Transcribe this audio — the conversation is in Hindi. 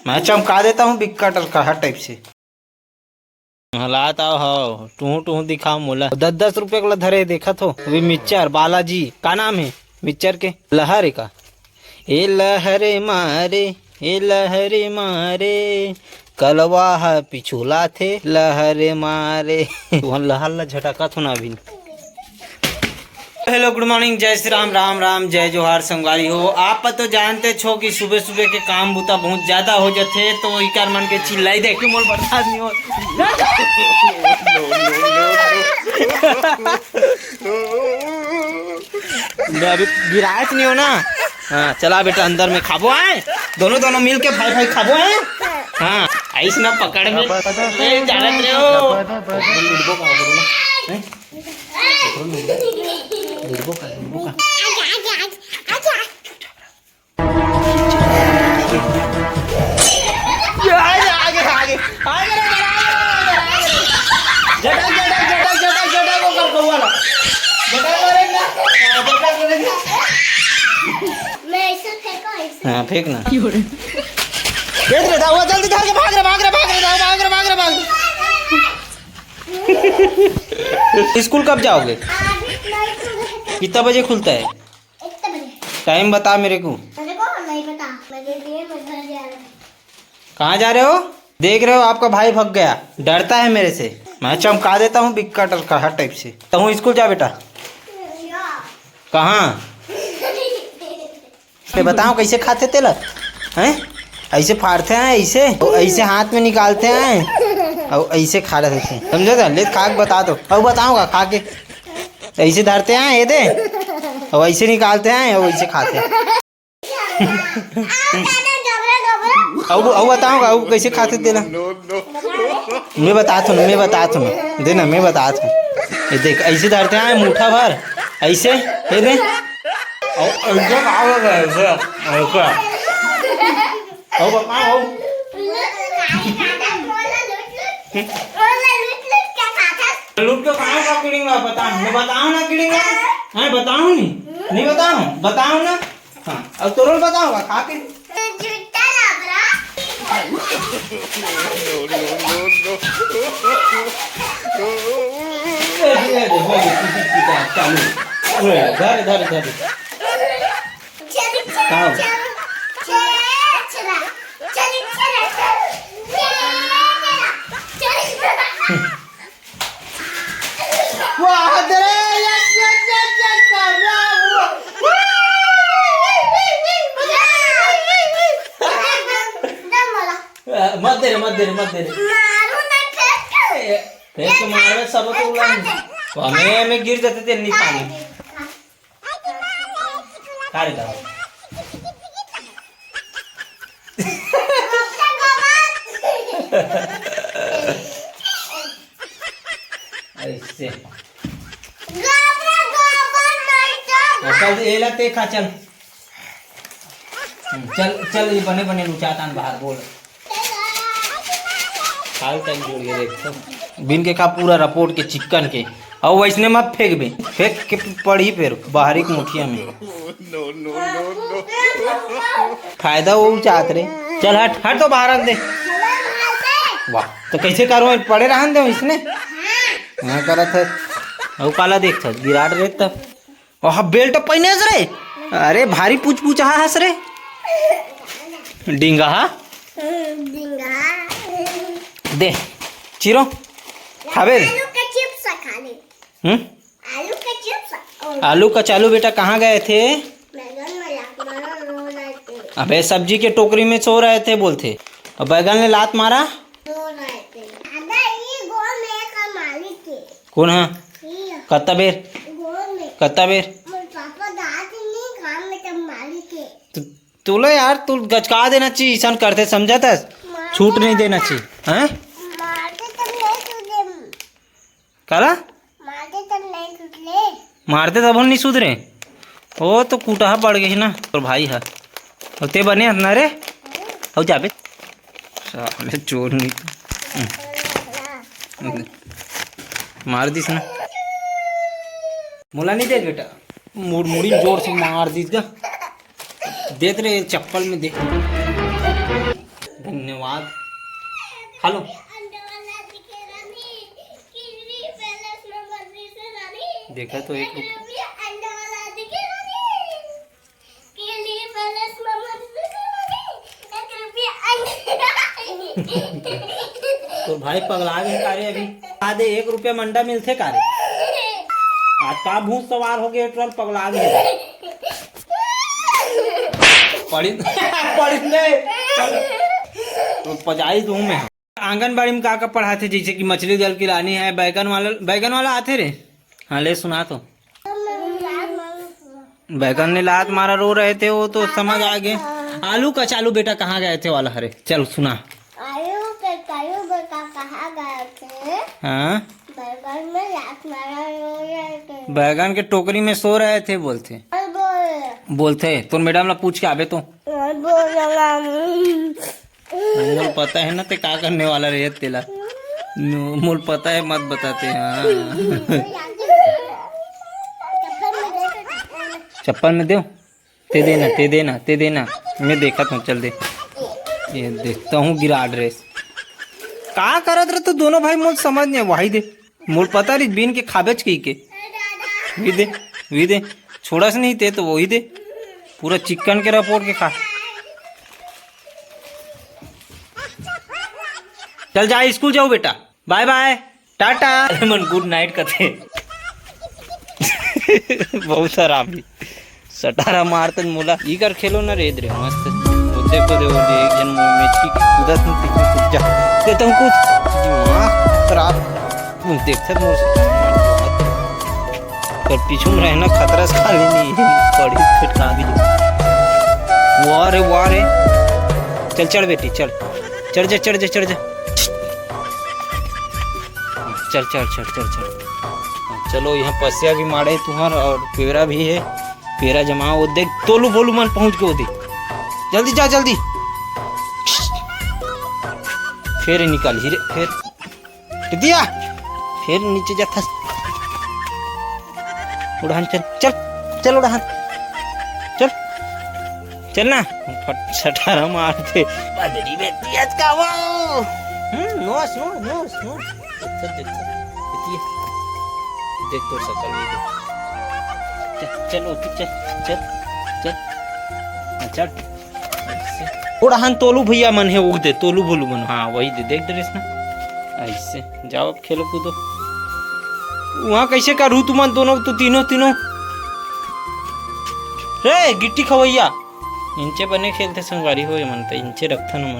मैं चमका देता हूँ बिक्का टलका हर टाइप से हलाता हो टू टू दिखा मोला 10-10 रुपए का धरे देखा तो अभी मिक्सचर बालाजी का नाम है मिक्सचर के लहर का ए लहरे मारे ए लहरे मारे कलवा पिछुला थे लहरे मारे वहाँ लहर ला झटका थो ना अभी। हेलो गुड मॉर्निंग जय श्री राम राम राम जय जोहार संगवारी हो। आप तो जानते छो कि सुबह सुबह के काम बुता बहुत ज्यादा हो जाते तो इकार मन के चिल्लाई दे मोल बर्दाश्त नहीं हो। अभी गिरायत नहीं हो ना। हाँ चला बेटा अंदर में खाबो आए दोनों दोनों मिल के भाई भाई खाबो आए। हाँ ऐसे ना पकड़ में जानत रहे हो हाँ फेंक ना जल्दी भाग रहे स्कूल कब जाओगे? कितना बजे खुलता है? टाइम बता मेरे को। नहीं पता। कहाँ जा रहे हो? देख रहे हो आपका भाई भग गया डरता है मेरे से। मैं चमका देता हूँ बिक्का टलका हर टाइप से। तो हूँ स्कूल जा बेटा। कहाँ बताओ कैसे खाते तेलक हैं? ऐसे फाड़ते हैं ऐसे हाथ में निकालते हैं और ऐसे खा रहे थे समझो तो ले खा के बता दो और बताऊंगा खा के ऐसे धरते हैं ये दे और ऐसे निकालते हैं और ऐसे खाते हैं। अब बताऊंगा अब कैसे खाते देना मैं बता दूँ देना मैं बता दूँ। ये देख ऐसे धरते हैं मुट्ठा भर ऐसे ये दे लूट के खाओ का किड़िंगा बताओ ना किड़िंगा हैं बताओ नहीं बताओ ना। हाँ अब तुरंत बताऊंगा खा के धर मत दे फेंक मारे सब तो हमें गिर जाते थे नहीं पानी कारे का ऐसे चल ये लाते खा चल चल ये बने लुचातान बाहर बोल खाल टाइम जोड़ के देख बिन के खा पूरा रपोट के चिकन के और वैसने मत फेंक के पड़ी फिर बाहरी की मुठिया में फायदा वो चाहत रे। चल हट तो बाहर रख दे। वाह तो कैसे करो पड़े रहन दे इसने मैं करत है और काला देख था गिराट रे तब और बेल्ट पहने रे अरे भारी पूछ हंस रे डिंगा दे चिरो खाबे आलू का चालू बेटा कहाँ गए थे? अबे सब्जी के टोकरी में सो रहे थे बोलते और बैगन ने लात मारा। कौन है कत्ता बेर तू यार तू गचका देना चाहिए ऐसा करते समझा था छूट नहीं देना चाहिए हैं कला मारते तब नहीं सुधरे ओ तो कूटा पड़ गई ना तो भाई है और ते बने ना रे हो जाबे साले चोर नहीं मार दिस ना मोला नहीं दे बेटा मुड़ी जोर से मार दिस का देते रहे चप्पल में दे धन्यवाद। हेलो देखा तो 1 रुपया तो भाई पगला गए कारे अभी आधे 1 रुपया मंडा मिलते कारे आज का भूत सवार हो गए ट्रल पगला गए पड़ी तो पजाई दूं मैं। आंगनबाड़ी में का पढ़ाते जैसे कि मछली जल की रानी है, बैगन वाला आते रे। हाँ ले सुना तो बैगन ने लात मारा रो रहे थे वो तो समझ आ गए। आलू का चालू बेटा कहाँ गए थे वाला हरे चल सुना। आलू के चालू बेटा कहाँ गए थे? हाँ बैगन में लात मारा रो रहे थे। बैगन के टोकरी में सो रहे थे बोलते बोलते तो मैडम ला पूछ के आवे तो मोल पता है ना ते क्या करने वाला रहे तेला मोल पता है मत बताते। हाँ चप्पल में दो ते देना मैं देखा था चल दे ये देखता हूँ गिरा ड्रेस कहाँ करत रहे तो दोनों भाई मोल समझ नहीं वही दे मोल पता रही बीन के खाबेच के वी दे छोड़ा से नहीं थे तो वही दे पूरा चिकन के रपोट के खा। चल जा स्कूल जाओ बेटा बाय बाय टाटा मन गुड नाइट कथे बहुत सारा भी सटारा मारते मुला ई कर खेलो ना रेद रे मस्त देखो देखो एक जन मैच की उधर तुम कुछ जा देता हूं कुछ खराब देखते मोर पर पीछू में रहना खतरा से खाली नहीं पड़ी खटका भी वाह रे चल चढ़ बेटी चढ़ जा चल चलो यहाँ पसिया भी मारे तुम्हार और पेरा भी है पेरा जमा वो देख तोलू बोलू मन पहुंच के वो देख जल्दी जा जल्दी फिर निकाल हीरे फिर दिया फिर नीचे जाता उड़ान चल उड़ान चल ना फट सटारा मारते बदरी में तेज का वो नोस देख तो सकल चलो चल उड़ान तोलू भैया मन है उग दे तोलू बोलू मन हाँ वही दे देख ड्रेस ना ऐसे जाओ अब खेलो कूदो वहाँ कैसे करूँ तुम दोनों तो तीनों रे गिट्टी खवैया इंचे बने खेलते संगवारी हो मन तो इंचे रखता न मन